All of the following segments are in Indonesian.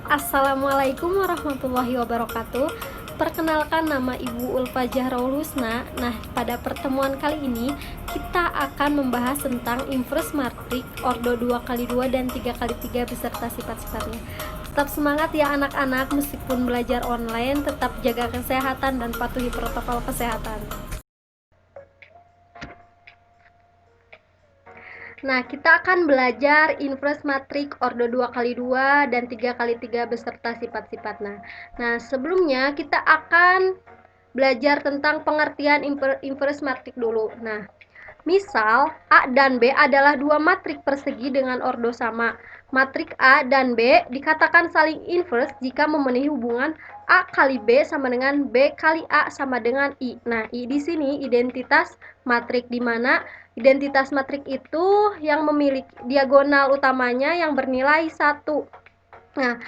Assalamualaikum warahmatullahi wabarakatuh. Perkenalkan, nama Ibu Ulfa Zahraul Husna. Nah, pada pertemuan kali ini kita akan membahas tentang inverse matrik, ordo 2x2 dan 3x3 beserta sifat-sifatnya. Tetap semangat ya anak-anak, meskipun belajar online, tetap jaga kesehatan dan patuhi protokol kesehatan. Nah, kita akan belajar inverse matrik ordo 2x2 dan 3x3 beserta sifat-sifatnya. Nah, sebelumnya kita akan belajar tentang pengertian inverse matrik dulu. Nah, misal A dan B adalah dua matrik persegi dengan ordo sama. Matrik A dan B dikatakan saling inverse jika memenuhi hubungan A kali B sama dengan B kali A sama dengan I. Nah, I di sini identitas matrik, di mana identitas matrik itu yang memiliki diagonal utamanya yang bernilai 1. Nah,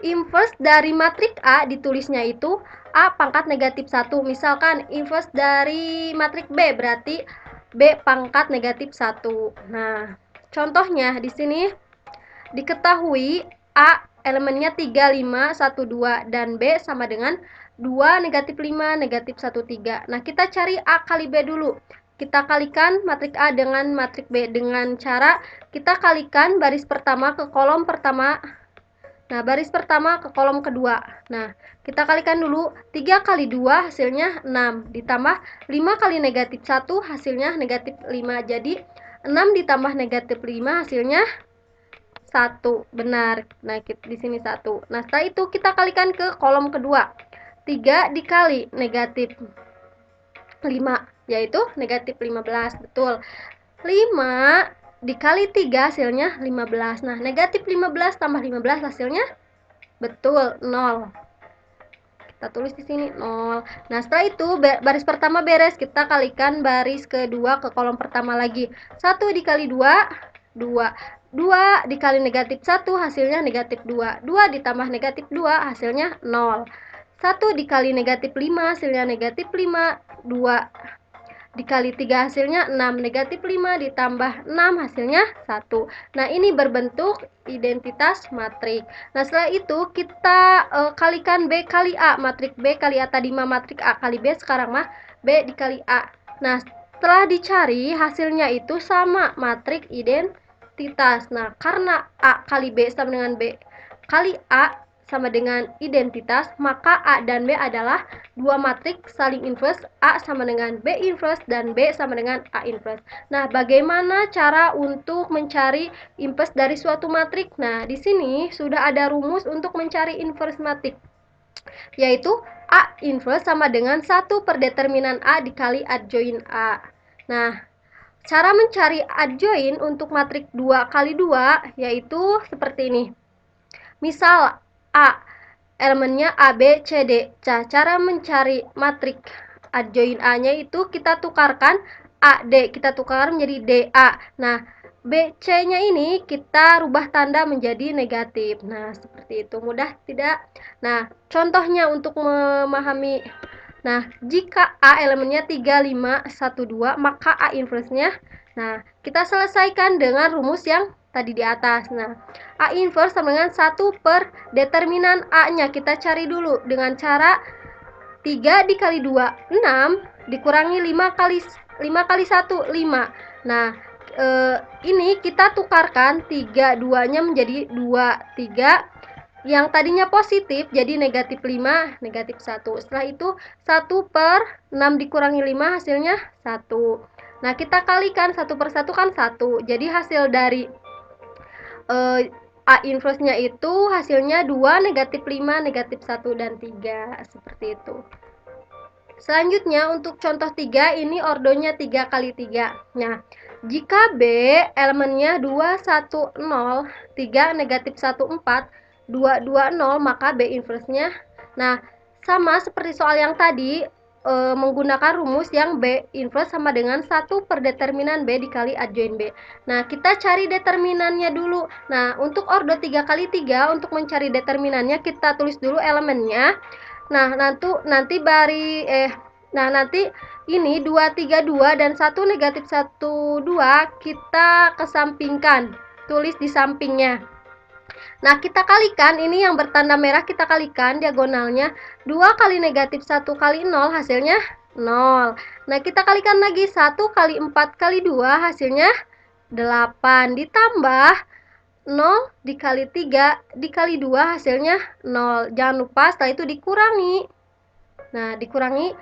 inverse dari matrik A ditulisnya itu A pangkat negatif 1. Misalkan inverse dari matrik B berarti B pangkat negatif 1. Nah, contohnya di sini diketahui A elemennya 3, 5, 1, 2 dan B sama dengan 2, negatif 5, negatif 1, 3. Nah, kita cari A kali B dulu. Kita kalikan matrik A dengan matrik B dengan cara kita kalikan baris pertama ke kolom pertama. Nah, baris pertama ke kolom kedua. Nah, kita kalikan dulu. 3 kali 2 hasilnya 6. Ditambah 5 kali negatif 1 hasilnya negatif 5. Jadi, 6 ditambah negatif 5 hasilnya 1. Benar. Nah, di sini 1. Nah, setelah itu kita kalikan ke kolom kedua. 3 dikali negatif 5, yaitu negatif 15. Betul. 5 dikali 3 hasilnya 15. Nah, negatif 15 tambah 15 hasilnya betul 0. Kita tulis di sini 0. Nah, setelah itu baris pertama beres, kita kalikan baris kedua ke kolom pertama lagi. 1 dikali 2, 2. 2 dikali negatif 1 hasilnya negatif 2. 2 ditambah negatif 2 hasilnya 0. 1 dikali negatif 5 hasilnya negatif 5. 2 dikali 3 hasilnya 6. Negatif 5 ditambah 6 hasilnya 1. Nah, ini berbentuk identitas matrik. Nah, setelah itu kita kalikan B kali A. Matrik B kali A tadi mah matrik A kali B, sekarang mah B dikali A. Nah, setelah dicari hasilnya itu sama, matrik identitas. Nah, karena A kali B sama dengan B kali A sama dengan identitas, maka A dan B adalah dua matrik saling inverse. A sama dengan B inverse dan B sama dengan A inverse. Nah, bagaimana cara untuk mencari inverse dari suatu matrik? Nah, di sini sudah ada rumus untuk mencari inverse matrik, yaitu A inverse sama dengan 1 per determinan A dikali adjoin A. Nah, cara mencari adjoin untuk matrik 2 kali 2 yaitu seperti ini. Misal A elemennya A, B, C, D. Cara mencari matrik adjoin A-nya itu kita tukarkan A, D, kita tukar menjadi D, A. Nah, B, C-nya ini kita rubah tanda menjadi negatif. Nah, seperti itu. Mudah tidak? Nah, contohnya untuk memahami. Nah, jika A elemennya 3, 5, 1, 2, maka A inverse-nya. Nah, kita selesaikan dengan rumus yang tadi di atas. Nah, A inverse sama dengan 1 per determinan A-nya. Kita cari dulu dengan cara 3 dikali 2, 6, dikurangi 5 kali 1, 5. Nah, ini kita tukarkan 3, 2-nya menjadi 2, 3. Yang tadinya positif jadi negatif 5, negatif 1. Setelah itu 1 per 6 dikurangi 5 hasilnya 1. Nah, kita kalikan 1 per 1 kan 1. Jadi hasil dari A inverse-nya itu hasilnya 2, negatif 5, negatif 1, dan 3. Seperti itu. Selanjutnya untuk contoh 3, ini ordonya 3 kali 3. Nah, jika B elemennya 2, 1, 0, 3, negatif 1, 4, 2, 2, 0, maka B inverse-nya. Nah, sama seperti soal yang tadi, menggunakan rumus yang B inverse sama dengan 1 per determinan B dikali adjoin B. Nah, kita cari determinannya dulu. Nah, untuk ordo 3 kali 3, untuk mencari determinannya kita tulis dulu elemennya. Nah, nanti ini 2, 3, 2 dan 1, negatif 1, 2 kita kesampingkan. Tulis di sampingnya. Nah, kita kalikan, ini yang bertanda merah kita kalikan diagonalnya. 2 kali negatif 1 kali 0 hasilnya 0. Nah, kita kalikan lagi 1 kali 4 kali 2 hasilnya 8. Ditambah 0 dikali 3 dikali 2 hasilnya 0. Jangan lupa setelah itu dikurangi. Nah, dikurangi,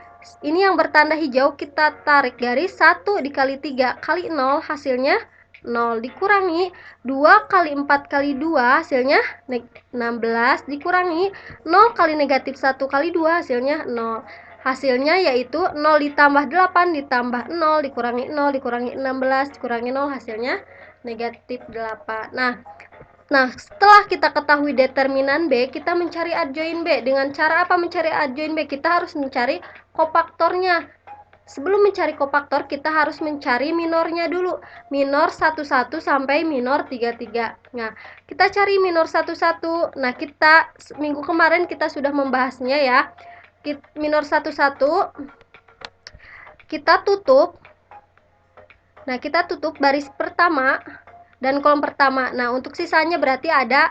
ini yang bertanda hijau kita tarik garis. 1 dikali 3 kali 0 hasilnya 0. Dikurangi 2 kali 4 kali 2 hasilnya 16. Dikurangi 0 kali negatif 1 kali 2 hasilnya 0. Hasilnya yaitu 0 ditambah 8 ditambah 0 dikurangi 0 dikurangi 16 dikurangi 0 hasilnya negatif 8. Nah, setelah kita ketahui determinan B, kita mencari adjoin B. Dengan cara apa mencari adjoin B? Kita harus mencari kofaktornya. Sebelum mencari kofaktor, kita harus mencari minornya dulu. Minor 11 sampai minor 33. Nah, kita cari minor 11. Nah, kita minggu kemarin kita sudah membahasnya ya. Minor 11 kita tutup. Nah, kita tutup baris pertama dan kolom pertama. Nah, untuk sisanya berarti ada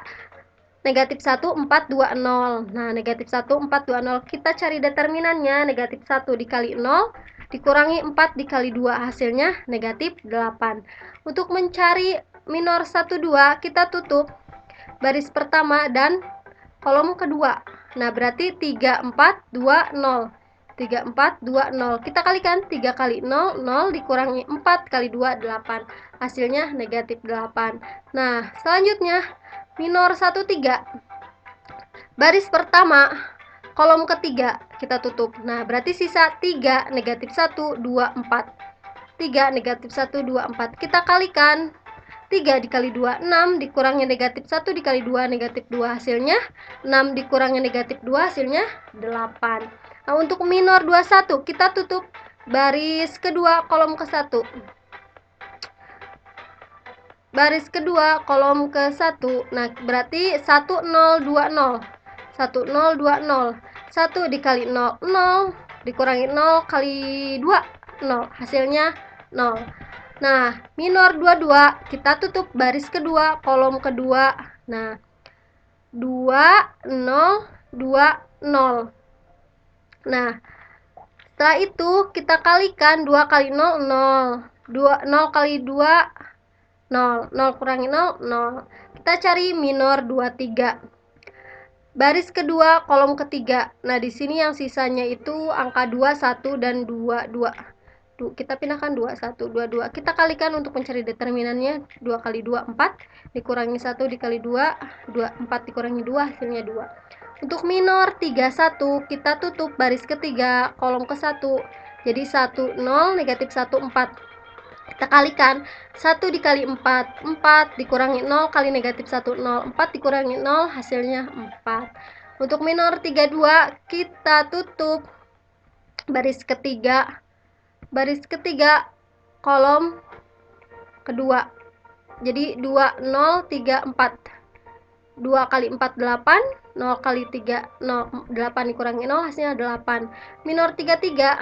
negatif 1, 4, 2, 0. Nah, negatif 1, 4, 2, 0. Kita cari determinannya. Negatif 1 dikali 0, dikurangi 4 dikali 2. Hasilnya negatif 8. Untuk mencari minor 1, 2, kita tutup baris pertama dan kolom kedua. Nah, berarti 3, 4, 2, 0. 3, 4, 2, 0. Kita kalikan 3 kali 0, 0 dikurangi 4 kali 2, 8. Hasilnya negatif 8. Nah, selanjutnya minor 1, 3. Baris pertama, kolom ketiga kita tutup. Nah, berarti sisa 3, negatif 1, 2, 4. 3, negatif 1, 2, 4. Kita kalikan 3 dikali 2, 6 dikurangi negatif 1 dikali 2, negatif 2. Hasilnya 6 dikurangi negatif 2, hasilnya 8. Nah, untuk minor 21 kita tutup baris kedua kolom ke-1. Baris kedua kolom ke-1. Nah, berarti 1, 0, 2, 0. 1, 0, 2, 0. 1 dikali 0, 0. Dikurangi 0 kali 2, 0. Hasilnya 0. Nah, minor 22 kita tutup baris kedua kolom kedua. Nah, 2, 0, 2, 0. Nah, setelah itu kita kalikan 2 kali 0, 0. 0 kali 2, 0. 0 kurangi 0, 0. Kita cari minor 23. Baris kedua kolom ketiga. Nah, di sini yang sisanya itu angka 2, 1 dan 2, 2. Kita pindahkan 2, 1, 2, 2. Kita kalikan untuk mencari determinannya. 2 kali 2, 4. Dikurangi 1 dikali 2, 4 dikurangi 2, hasilnya 2. Untuk minor 31 kita tutup baris ketiga kolom ke-1. Jadi 1, 0, negatif 1, 4. Kita kalikan 1 dikali 4, 4 dikurangi 0 kali negatif 1, 0. 4 dikurangi 0, hasilnya 4. Untuk minor 32 kita tutup baris ketiga. Baris ketiga kolom kedua. Jadi 2, 0, 3, 4. 2 kali 4, 8. 0 kali 3, 0. 8 dikurangi 0, hasilnya 8. Minor 33.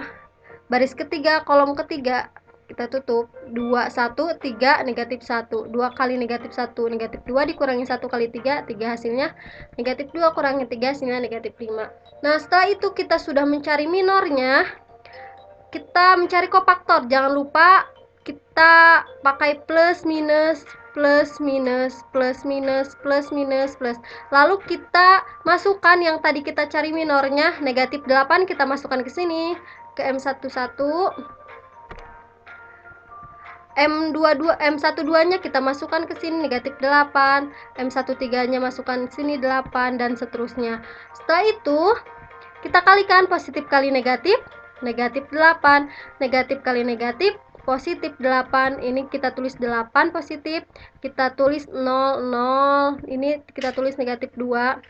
Baris ketiga kolom ketiga. Kita tutup 2, 1, 3, negatif 1. 2 kali negatif 1, negatif 2 dikurangi 1 kali 3, 3 hasilnya negatif 2 kurangi 3, hasilnya negatif 5. Nah, setelah itu kita sudah mencari minornya. Kita mencari kofaktor. Jangan lupa kita pakai plus minus, plus minus, plus minus, plus minus, plus. Lalu kita masukkan yang tadi kita cari minornya, negatif 8 kita masukkan ke sini, ke M11. M12 nya kita masukkan ke sini, negatif 8. M13 nya masukkan ke sini 8 dan seterusnya. Setelah itu kita kalikan positif kali negatif, negatif 8, negatif kali negatif, positif 8. Ini kita tulis 8 positif, kita tulis 0, 0. Ini kita tulis negatif 2,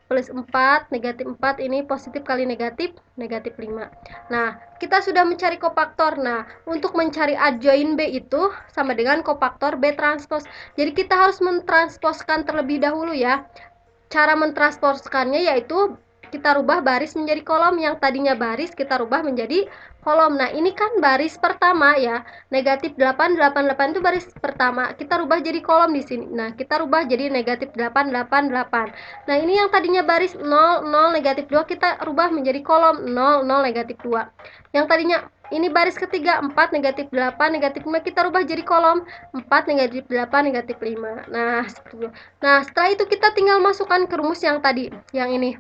plus 4, negatif 4. Ini positif kali negatif, negatif 5. Nah, kita sudah mencari kofaktor. Nah, untuk mencari adjoin B itu sama dengan kofaktor B transpos. Jadi kita harus mentransposkan terlebih dahulu ya. Cara mentransposkannya yaitu kita rubah baris menjadi kolom, yang tadinya baris kita rubah menjadi kolom. Nah, ini kan baris pertama ya. Negatif 8, 8, 8 itu baris pertama. Kita rubah jadi kolom di sini. Nah, kita rubah jadi negatif 8, 8, 8. Nah, ini yang tadinya baris 0, 0, negatif 2, kita rubah menjadi kolom 0, 0, negatif 2. Yang tadinya ini baris ketiga 4, negatif 8, negatif 5, kita rubah jadi kolom 4, negatif 8, negatif 5. Nah, seperti itu. Nah, setelah itu kita tinggal masukkan ke rumus yang tadi, yang ini.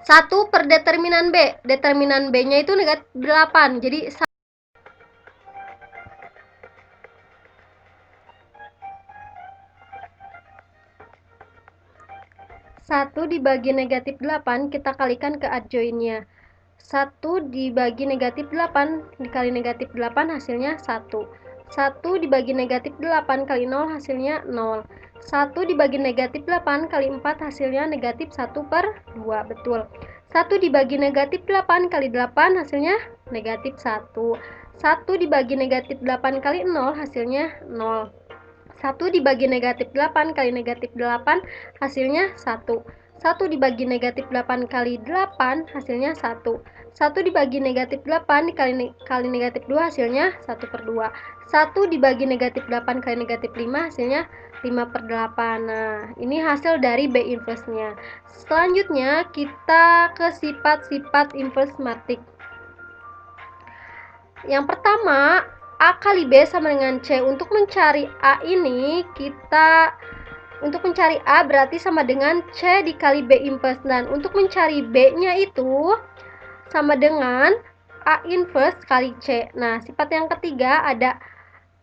1 per determinan B. Determinan B-nya itu negatif 8. Jadi 1 dibagi negatif 8, kita kalikan ke adjoinnya. 1 dibagi negatif 8 dikali negatif 8 hasilnya 1. 1 dibagi negatif 8 kali 0 hasilnya 0. 1 dibagi negatif 8 kali 4 hasilnya negatif 1 per 2. Betul. 1 dibagi negatif 8 kali 8 hasilnya negatif 1. 1 dibagi negatif 8 kali 0 hasilnya 0. 1 dibagi negatif 8 kali negatif 8 hasilnya 1. 1 dibagi negatif 8 kali 8 hasilnya 1. 1 dibagi negatif 8 kali negatif 2 hasilnya 1 per 2. 1 dibagi negatif 8 kali negatif 5 hasilnya 5 per 8. Nah, ini hasil dari B inverse-nya. Selanjutnya kita ke sifat-sifat inverse matrik. Yang pertama, A kali B sama dengan C. Untuk mencari A ini, untuk mencari A berarti sama dengan C dikali B inverse. Dan untuk mencari B-nya itu sama dengan A inverse kali C. Nah, sifat yang ketiga ada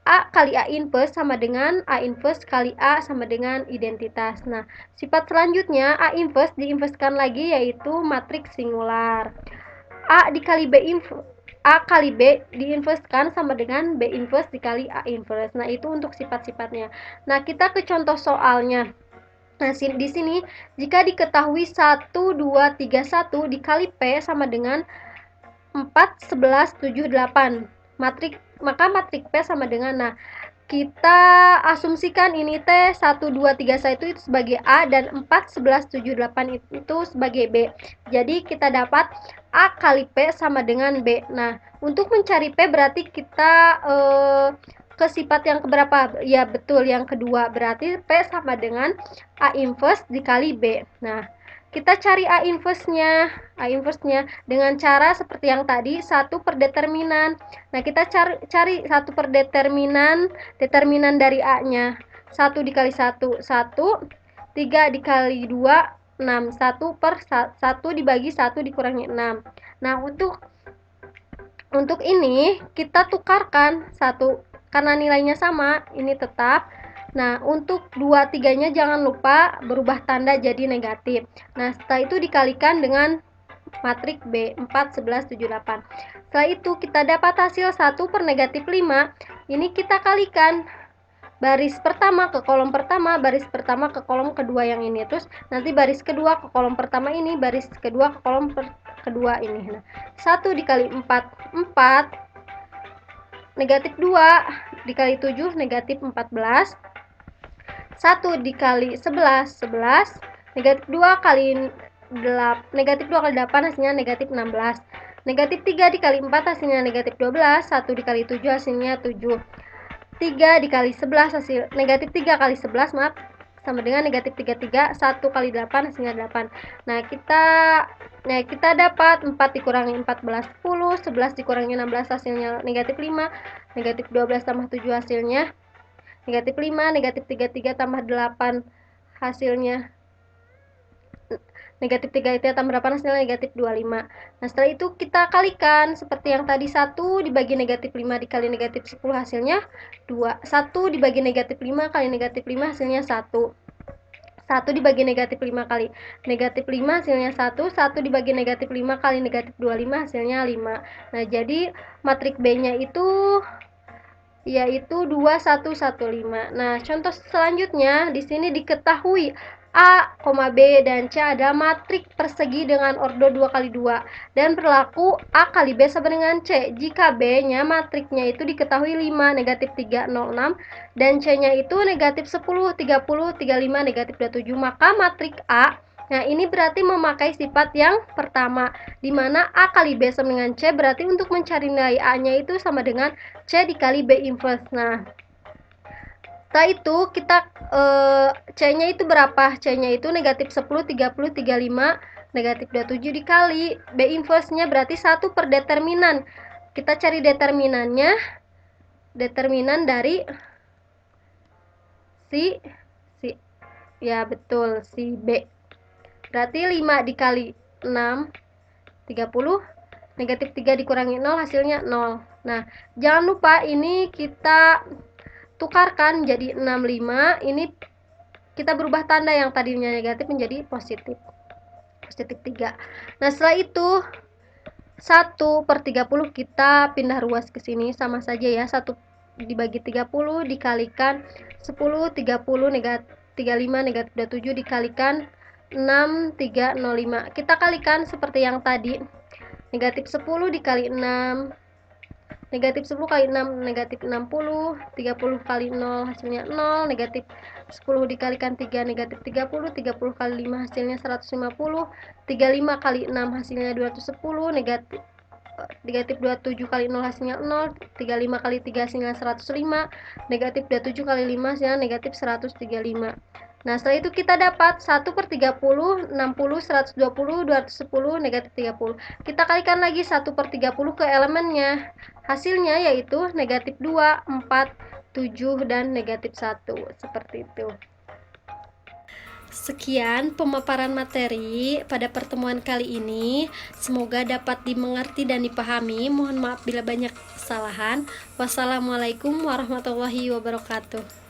A kali A inverse sama dengan A inverse kali A sama dengan identitas. Nah, sifat selanjutnya A inverse diinversekan lagi, yaitu matriks singular. A dikali B inverse, A kali B diinversekan sama dengan B inverse dikali A inverse. Nah, itu untuk sifat-sifatnya. Nah, kita ke contoh soalnya. Nah, di sini jika diketahui 1, 2, 3, 1 dikali P sama dengan 4, 11, 7, 8. Maka matrik P sama dengan, nah, kita asumsikan ini teh 1, 2, 3, 1 itu sebagai A dan 4, 11, 7, 8 itu sebagai B. Jadi kita dapat A kali P sama dengan B. Nah, untuk mencari P berarti kita ke sifat yang keberapa? Ya, betul, yang kedua. Berarti P sama dengan A inverse dikali B. Nah, kita cari A inverse-nya dengan cara seperti yang tadi, 1 per determinan. Nah, kita cari 1 per determinan dari A-nya. 1 dikali 1, 1. 3 dikali 2, 6. 1 per 1 dibagi 1 dikurangi 6. Nah, untuk ini kita tukarkan 1, karena nilainya sama, ini tetap. Nah, untuk 2, 3-nya jangan lupa berubah tanda jadi negatif. Nah, setelah itu dikalikan dengan matrik B, 4, 11, 7, 8. Setelah itu kita dapat hasil 1 per negatif 5. Ini kita kalikan baris pertama ke kolom pertama, baris pertama ke kolom kedua yang ini. Terus nanti baris kedua ke kolom pertama ini, baris kedua ke kolom kedua ini. Nah, 1 dikali 4, 4. Negatif 2 dikali 7, negatif 14. 1 dikali 11, 11. Negatif 2 kali 8 hasilnya negatif 16. Negatif 3 dikali 4 hasilnya negatif 12. 1 dikali 7 hasilnya 7. 3 dikali 11 hasil negatif 3 kali 11, maaf, sama dengan negatif 33. 1 kali 8 hasilnya 8. Nah, kita dapat 4 dikurangi 14, 10. 11 dikurangi 16 hasilnya negatif 5. Negatif 12 tambah 7 hasilnya negatif 5, negatif 33 tambah 8 hasilnya negatif 3 itu tambah 8 hasilnya negatif 25. Nah, setelah itu kita kalikan seperti yang tadi, 1 dibagi negatif 5 dikali negatif 10 hasilnya 2. 1 dibagi negatif 5 kali negatif 5 hasilnya 1. 1 dibagi negatif 5 kali negatif 5 hasilnya 1. 1 dibagi negatif 5 kali negatif 25 hasilnya 5. Nah, jadi matrik B-nya itu yaitu 2115. Nah, contoh selanjutnya di sini diketahui A, B, dan C ada matrik persegi dengan ordo 2 kali 2 dan berlaku A kali B sama dengan C jika B-nya matriknya itu diketahui 5, negatif 3, 0, 6 dan C-nya itu negatif 10, 30, 35, negatif 27. Maka matrik A Nah, ini berarti memakai sifat yang pertama, di mana A kali B sama dengan C, berarti untuk mencari nilai A-nya itu sama dengan C dikali B inverse. Nah, setelah itu kita C-nya itu berapa? C-nya itu negatif 10, 30, 35, negatif 27 dikali B inverse-nya berarti 1 per determinan. Kita cari determinannya, determinan dari si ya betul, si B. Berarti 5 dikali 6, 30, negatif 3 dikurangi 0, hasilnya 0. Nah, jangan lupa ini kita tukarkan jadi 65, ini kita berubah tanda yang tadinya negatif menjadi positif. Positif 3. Nah, setelah itu 1 per 30 kita pindah ruas ke sini, sama saja ya, 1 dibagi 30 dikalikan 10, 30, negatif 35, negatif 27 dikalikan 6, 305. Kita kalikan seperti yang tadi, negatif 10 dikali 6, negatif 10 kali 6, negatif 60, 30 kali 0, hasilnya 0, negatif 10 dikalikan 3, negatif 30, 30 kali 5, hasilnya 150, 35 kali 6, hasilnya 210, negatif 27 kali 0, hasilnya 0, 35 kali 3, hasilnya 105, negatif 27 kali 5, hasilnya negatif 135. Nah, setelah itu kita dapat 1 per 30, 60, 120, 210, negatif 30. Kita kalikan lagi 1 per 30 ke elemennya. Hasilnya yaitu negatif 2, 4, 7, dan negatif 1. Seperti itu. Sekian pemaparan materi pada pertemuan kali ini. Semoga dapat dimengerti dan dipahami. Mohon maaf bila banyak kesalahan. Wassalamualaikum warahmatullahi wabarakatuh.